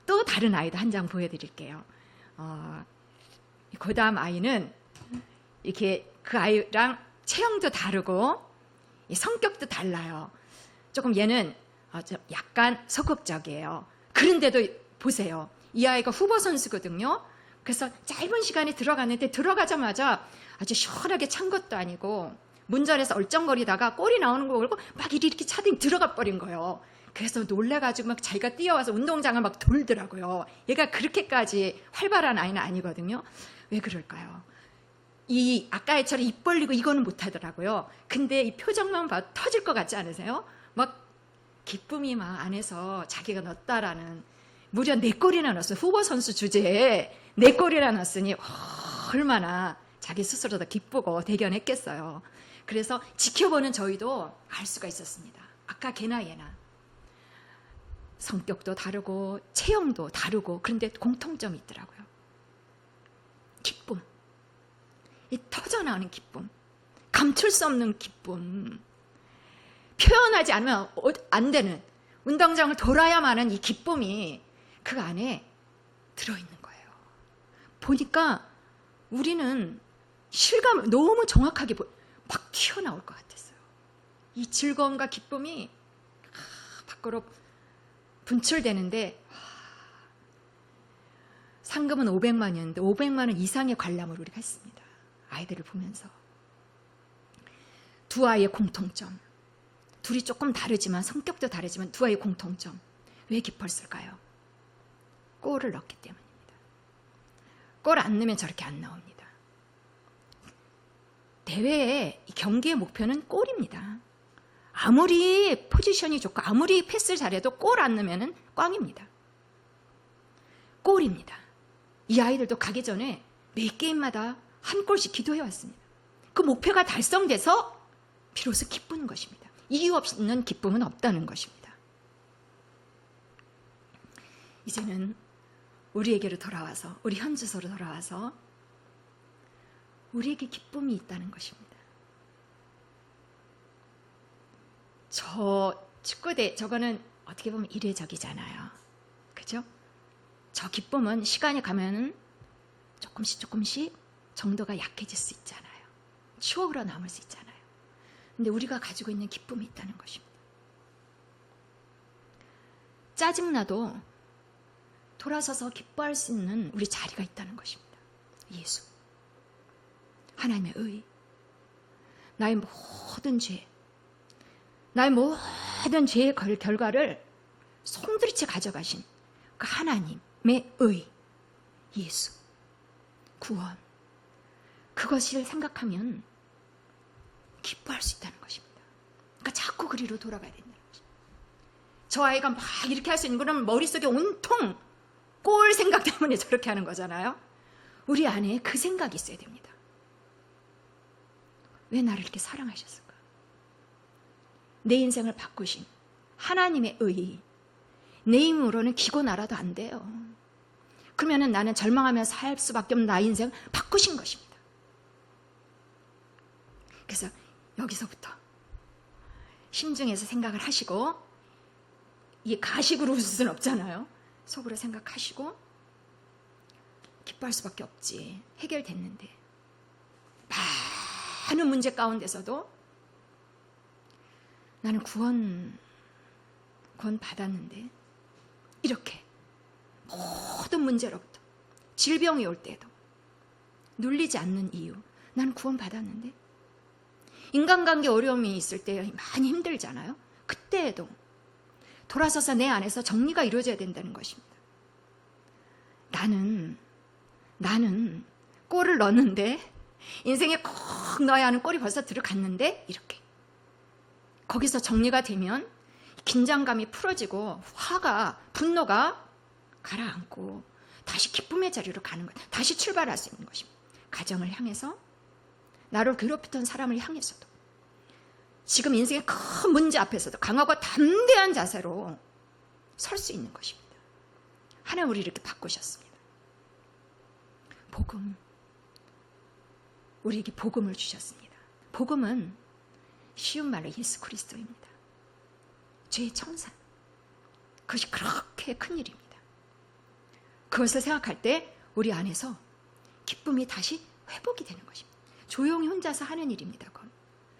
S1: 또 다른 아이도 한 장 보여드릴게요. 그 다음 아이는 이렇게 그 아이랑 체형도 다르고 성격도 달라요. 조금 얘는 약간 소극적이에요. 그런데도 보세요. 이 아이가 후보 선수거든요. 그래서 짧은 시간에 들어갔는데 들어가자마자 아주 시원하게 찬 것도 아니고 문전에서 얼쩡거리다가 골이 나오는 거 보고 막 이렇게 차더니 들어가 버린 거예요. 그래서 놀래가지고 막 자기가 뛰어와서 운동장을 막 돌더라고요. 얘가 그렇게까지 활발한 아이는 아니거든요. 왜 그럴까요? 이 아까 애처럼 입 벌리고 이거는 못하더라고요. 근데 이 표정만 봐도 터질 것 같지 않으세요? 막 기쁨이 막 안에서 자기가 넣었다라는, 무려 4골이나 넣었어요. 후보 선수 주제에 4골이나 넣었으니 얼마나 자기 스스로도 기쁘고 대견했겠어요. 그래서 지켜보는 저희도 알 수가 있었습니다. 아까 걔나 얘나 성격도 다르고 체형도 다르고 그런데 공통점이 있더라고요. 기쁨, 이 터져나오는 기쁨, 감출 수 없는 기쁨, 표현하지 않으면 안 되는, 운동장을 돌아야만 하는 이 기쁨이 그 안에 들어있는 거예요. 보니까 우리는 실감을 너무 정확하게 막 튀어나올 것 같았어요. 이 즐거움과 기쁨이 밖으로 분출되는데, 상금은 500만이었는데 500만 원 이상의 관람을 우리가 했습니다. 아이들을 보면서. 두 아이의 공통점, 둘이 조금 다르지만 성격도 다르지만 두 아이의 공통점, 왜 기뻤을까요? 골을 넣었기 때문입니다. 골 안 넣으면 저렇게 안 나옵니다. 대회의 경기의 목표는 골입니다. 아무리 포지션이 좋고 아무리 패스를 잘해도 골 안 넣으면 꽝입니다. 골입니다. 이 아이들도 가기 전에 매 게임마다 한 골씩 기도해왔습니다. 그 목표가 달성돼서 비로소 기쁜 것입니다. 이유 없는 기쁨은 없다는 것입니다. 이제는 우리에게로 돌아와서, 우리 현주소로 돌아와서 우리에게 기쁨이 있다는 것입니다. 저 축구대, 저거는 어떻게 보면 이례적이잖아요. 그죠? 저 기쁨은 시간이 가면은 조금씩 정도가 약해질 수 있잖아요. 추억으로 남을 수 있잖아요. 근데 우리가 가지고 있는 기쁨이 있다는 것입니다. 짜증나도 돌아서서 기뻐할 수 있는 우리 자리가 있다는 것입니다. 예수, 하나님의 의, 나의 모든 죄, 나의 모든 죄의 결과를 송두리째 가져가신 그 하나님의 의, 예수, 구원, 그것을 생각하면 기뻐할 수 있다는 것입니다. 그러니까 자꾸 그리로 돌아가야 된다는 것입니다. 저 아이가 막 이렇게 할 수 있는 거는 머릿속에 온통 꼴 생각 때문에 저렇게 하는 거잖아요. 우리 안에 그 생각이 있어야 됩니다. 왜 나를 이렇게 사랑하셨을까? 내 인생을 바꾸신 하나님의 의, 내 힘으로는 기고 나라도 안 돼요. 그러면 나는 절망하며 살 수밖에 없는 나의 인생 바꾸신 것입니다. 그래서 여기서부터 심중에서 생각을 하시고, 이게 가식으로 웃을 수는 없잖아요. 속으로 생각하시고 기뻐할 수밖에 없지. 해결됐는데 많은 문제 가운데서도 나는 구원 받았는데, 이렇게 모든 문제로부터 질병이 올 때도 눌리지 않는 이유, 나는 구원 받았는데, 인간관계 어려움이 있을 때 많이 힘들잖아요. 그때에도 돌아서서 내 안에서 정리가 이루어져야 된다는 것입니다. 나는 골을 넣었는데, 인생에 꼭 넣어야 하는 골이 벌써 들어갔는데, 이렇게 거기서 정리가 되면 긴장감이 풀어지고 화가, 분노가 가라앉고 다시 기쁨의 자리로 가는 거예요. 다시 출발할 수 있는 것입니다. 가정을 향해서, 나를 괴롭혔던 사람을 향해서도, 지금 인생의 큰 문제 앞에서도 강하고 담대한 자세로 설 수 있는 것입니다. 하나님 우리를 이렇게 바꾸셨습니다. 복음, 우리에게 복음을 주셨습니다. 복음은 쉬운 말로 예수 그리스도입니다. 죄의 청산, 그것이 그렇게 큰 일입니다. 그것을 생각할 때 우리 안에서 기쁨이 다시 회복이 되는 것입니다. 조용히 혼자서 하는 일입니다. 그건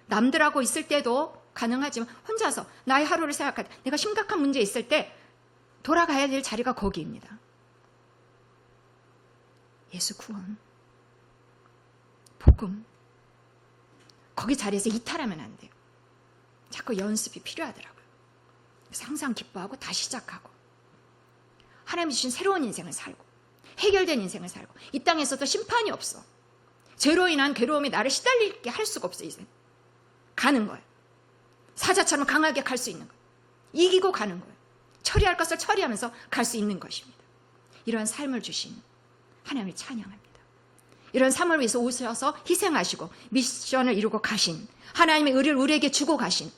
S1: 남들하고 있을 때도 가능하지만 혼자서 나의 하루를 생각할 때, 내가 심각한 문제 있을 때 돌아가야 될 자리가 거기입니다. 예수 구원, 복음, 거기 자리에서 이탈하면 안 돼요. 자꾸 연습이 필요하더라고요. 그래서 항상 기뻐하고 다시 시작하고, 하나님이 주신 새로운 인생을 살고, 해결된 인생을 살고, 이 땅에서도 심판이 없어. 죄로 인한 괴로움이 나를 시달리게 할 수가 없어. 이제 가는 거예요. 사자처럼 강하게 갈 수 있는 거예요. 이기고 가는 거예요. 처리할 것을 처리하면서 갈 수 있는 것입니다. 이러한 삶을 주신 하나님을 찬양합니다. 이런 삶을 위해서 오셔서 희생하시고 미션을 이루고 가신 하나님의 의를 우리에게 주고 가신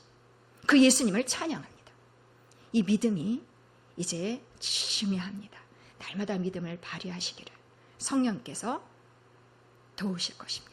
S1: 그 예수님을 찬양합니다. 이 믿음이 이제 중요합니다. 날마다 믿음을 발휘하시기를 성령께서 도우실 것입니다.